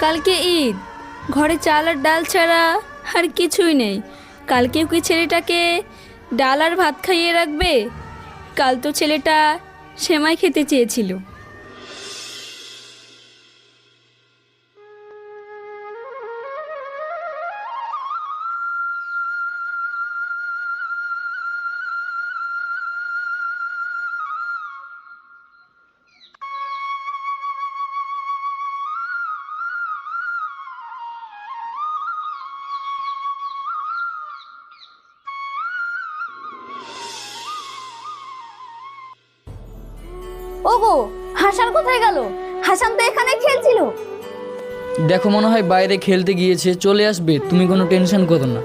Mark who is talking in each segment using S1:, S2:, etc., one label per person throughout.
S1: কালকে ঈদ, ঘরে চাল আর ডাল ছাড়া আর কিছুই নেই। কালকেও কি ছেলেটাকে ডাল আর ভাত খাইয়ে রাখবে? কাল তো ছেলেটা সেমাই খেতে চেয়েছিল। ওগো, হাসান কোথায় গেল? হাসান তো এখানে খেলছিল।
S2: দেখো, মনে হয় বাইরে খেলতে গিয়েছে, চলে আসবে, তুমি কোনো টেনশন করো না।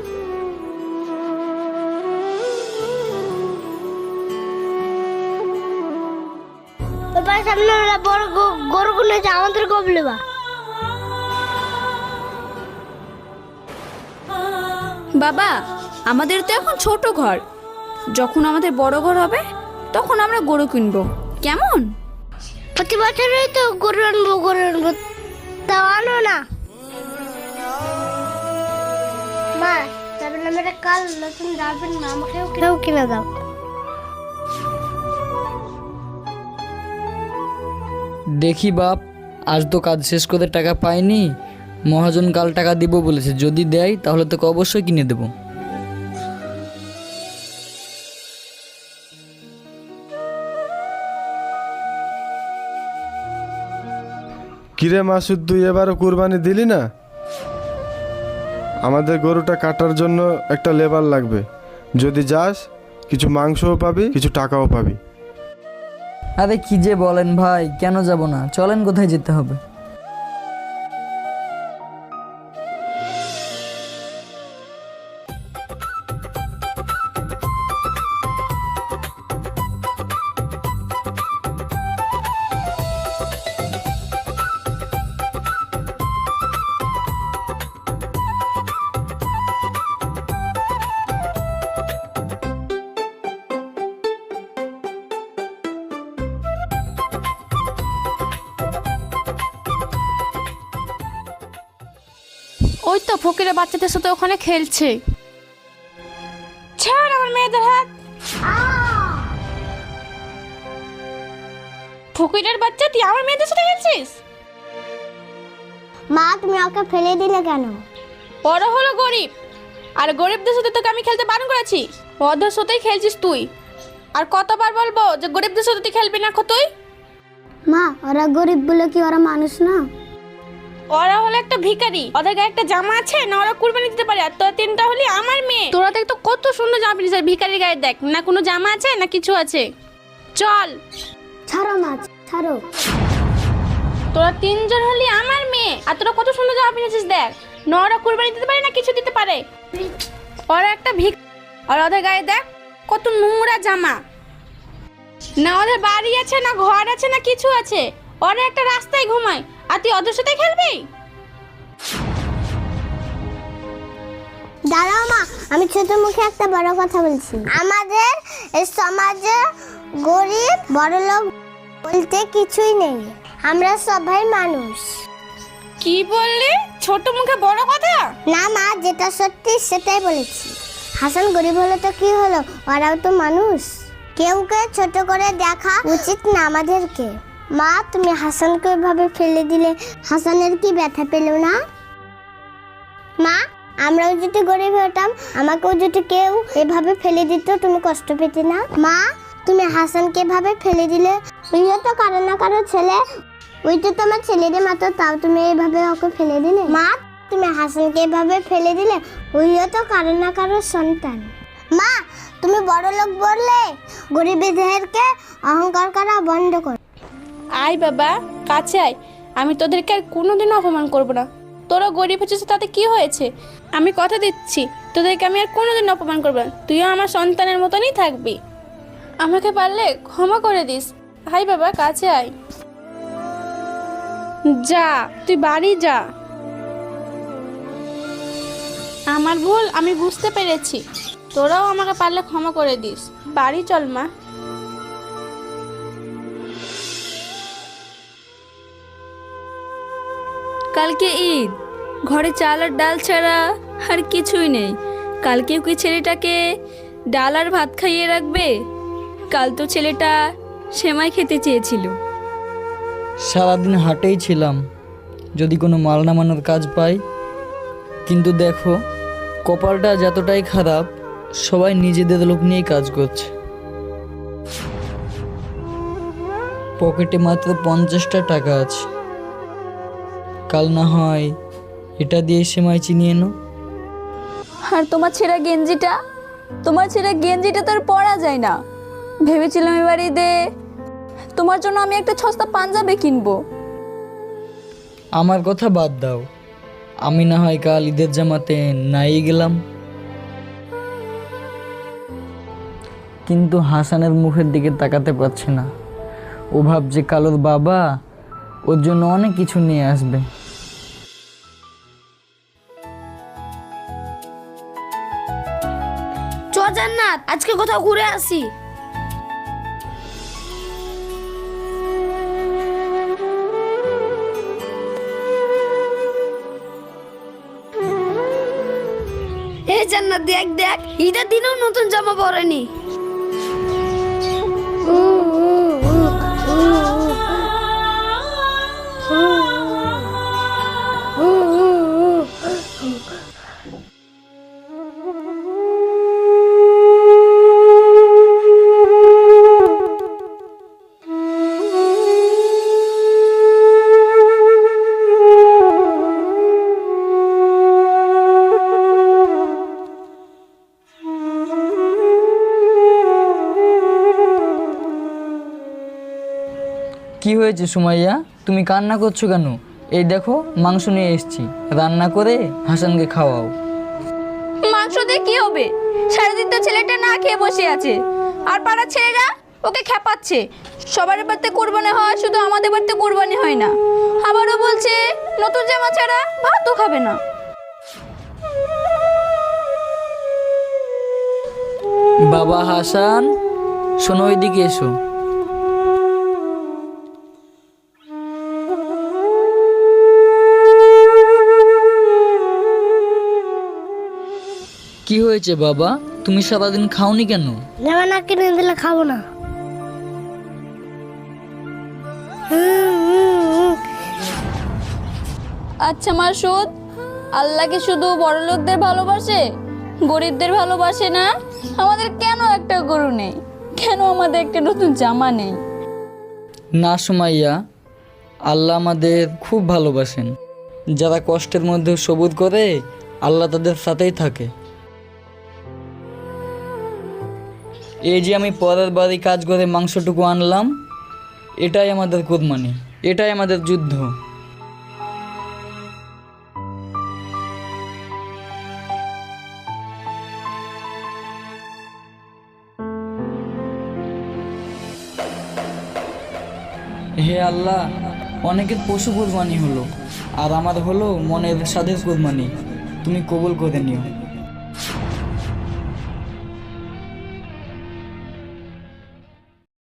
S3: সামনে বড় গরুগুলো আমাদের কবলে বা
S1: বাবা, আমাদের তো এখন ছোট ঘর, যখন আমাদের বড় ঘর হবে তখন আমরা গরু কিনবো, কেমন?
S3: প্রতি বছরই তো গরু আনবো তাও আনো না। মা, তবে আমরা কাল নতুন যাবেন না, আমাকেও কিনে দাও।
S2: দেখি বাপ, আজ তো কাজ শেষ করে টাকা পাইনি, মহাজন কাল টাকা দিব বলেছে, যদি দেয় তাহলে তোকে অবশ্যই কিনে দেবো।
S4: কিরে মাসুদ, তুই এবারও কুরবানি দিলি না? আমাদের গরুটা কাটার জন্য একটা লেবার লাগবে, যদি যাস কিছু মাংসও পাবি, কিছু টাকাও পাবি।
S2: আরে কি যে বলেন ভাই, কেন যাব না, চলেন, কোথায় যেতে হবে?
S5: ওই তো ফকিরের বাচ্চাদের সাথে ওখানে খেলছে। ছাড় আমার মেয়েদের হাত। ফকিরের বাচ্চা, তুই আমার মেয়েদের সাথে খেলছিস?
S3: মা, তুমি ওকে ফেলে দিলে কেন?
S5: বড় হলো গরিব, আর গরিবদের সাথে তোকে আমি খেলতে বারণ করেছি, ওদের সাথেই খেলছিস তুই। আর কতবার বলবো যে গরিবদের সাথে তুই খেলবি না তুই?
S3: মা, ওরা গরিব বলে কি ওরা মানুষ না?
S5: ওরা হলো একটা ভিখারি, ওদের গায়ে একটা জামা আছে না, ওরা কুরবানি দিতে পারে। আর তোরা তিনটা হলি আমার মেয়ে, তোরা দেখ তো কত সুন্দর জামা পিনিস, আর ভিখারির গায়ে দেখ না কোনো জামা আছে না কিছু আছে। চল
S3: ছাড়ো মা, ছাড়ো।
S5: তোরা তিনজন হলি আমার মেয়ে, আর তোরা কত সুন্দর জামা পিনেছিস দেখ না, ওরা কুরবানি দিতে পারে না কিছু দিতে পারে। ওরা একটা আর ওদের গায়ে দেখ কত নোংরা জামা, না ওদের বাড়ি আছে না ঘর আছে না কিছু আছে, ওরা একটা রাস্তায় ঘুমায়, আর তুই ওদের সাথে খেলবি?
S3: দাঁড়াও মা, আমি ছোট মুখে একটা বড় কথা বলছি। আমাদের এই সমাজে গরিব বড়লোক বলতে কিছুই নেই, আমরা সবাই মানুষ।
S5: কি বললি? ছোট মুখে বড় কথা?
S3: না মা, যেটা সত্যি সেটাই বলেছি। হাসান গরিব হলো তো কি হলো, ওরাও তো মানুষ। কেউ ছোট করে দেখা উচিত না আমাদেরকে। মা, তুমি হাসানকে এভাবে ফেলে দিলে হাসানের কি ব্যথা পেল না? মা, আমরাও যদি গরিব হতাম, আমাকেও যদি কেউ এভাবে ফেলে দিত, তুমি কষ্ট পেতে না? মা, তুমি হাসানকে এভাবে ফেলে দিলে, ওইও তো কারো না কারো ছেলে, ওই তো তোমার ছেলেদের মতো, তাও তুমি এভাবে ওকে ফেলে দিলে। মা, তুমি হাসানকে এভাবে ফেলে দিলে, ওইও তো কারো না কারো সন্তান। মা, তুমি বড় লোক বললে গরিবদেরকে অহংকার করা বন্ধ কর।
S5: আয় বাবা, কাছে আয়, আমি তোদেরকে আর কোনোদিনও অপমান করব না। তোরা গরিব হচ্ছিস তাতে কি হয়েছে, আমি কথা দিচ্ছি তোদেরকে আমি আর কোনোদিন অপমান করব না, তুইও আমার সন্তানের মতনই থাকবি। আমাকে পারলে ক্ষমা করে দিস। হাই বাবা, কাছে আয়। যা, তুই বাড়ি যা। আমার ভুল আমি বুঝতে পেরেছি, তোরাও আমাকে পারলে ক্ষমা করে দিস। বাড়ি চল মা।
S1: কালকে ঈদ, ঘরে চাল আর ডাল ছাড়া আর কিছুই নেই। কালকেও কি ছেলেটাকে ডাল আর ভাত খাইয়ে রাখবে? কাল তো ছেলেটা সেমাই খেতে চেয়েছিল।
S2: সারাদিন হাটেই ছিলাম, যদি কোনো মাল নামানোর কাজ পাই। কিন্তু দেখো, কপালটা যতটাই খারাপ, সবাই নিজেদের লোক নিয়েই কাজ করছে। পকেটে মাত্র 50টা টাকা আছে। কাল না হয় এটা দিয়ে সেমাই চিনিয়ে এনো।
S1: আর তোমার ছেঁড়া গেঞ্জিটা, তো আর পরা যায় না। ভেবেছিলাম এবার ঈদে তোমার জন্য আমি একটা সস্তা পাঞ্জাবি কিনবো।
S2: আমার কথা বাদ দাও, আমি না হয় কাল ঈদের জামাতে নাই গেলাম। কিন্তু হাসানের মুখের দিকে তাকাতে পারছি না। ও ভাবছে কালোর বাবা ওর জন্য অনেক কিছু নিয়ে আসবে।
S5: চ জান্নাত, আজকে কোথাও ঘুরে আসি। এই জান্নাত, দেখ দেখ, ঈদের দিনেও নতুন জামা পরেনি।
S2: কি হয়েছে সুমাইয়া, তুমি কান্না করছো কেন? এই দেখো, মাংস নিয়ে এসেছি, রান্না করে হাসানকে খাওয়াও।
S1: মাংস দিয়ে কি হবে? সারাদিন তো ছেলেটা না খেয়ে বসে আছে, আর পাড়ার ছেলেরা ওকে খেপাচ্ছে। সবার বাড়িতে কোরবানি হয়, শুধু আমাদের বাড়িতে কোরবানি হয় না। আবারও বলছে নতুন জামা ছাড়া ভাতও খাবে না।
S2: বাবা হাসান, শোনো, ওইদিকে এসো। কি হয়েছে বাবা, তুমি সারাদিন খাওনি কেন?
S3: জামা না কিনে দিলে খাবো না।
S1: আচ্ছা মাসুদ, আল্লাহকে শুধু বড় লোকদের ভালোবাসে, গরিবদের ভালোবাসে না? আমাদের কেন একটা গরু নেই? কেন আমাদের একটা নতুন জামা নেই?
S2: না সুমাইয়া, আল্লাহ আমাদের খুব ভালোবাসেন। যারা কষ্টের মধ্যে সবুর করে, আল্লাহ তাদের সাথেই থাকে। এই যে আমি পরের বাড়ি কাজ করে মাংসটুকু আনলাম, এটাই আমাদের কুরবানি, এটাই আমাদের যুদ্ধ। হে আল্লাহ, অনেকের পশু কুরবানি হলো, আর আমার হলো মনের স্বাদের কুরবানি। তুমি কবুল করে নিও।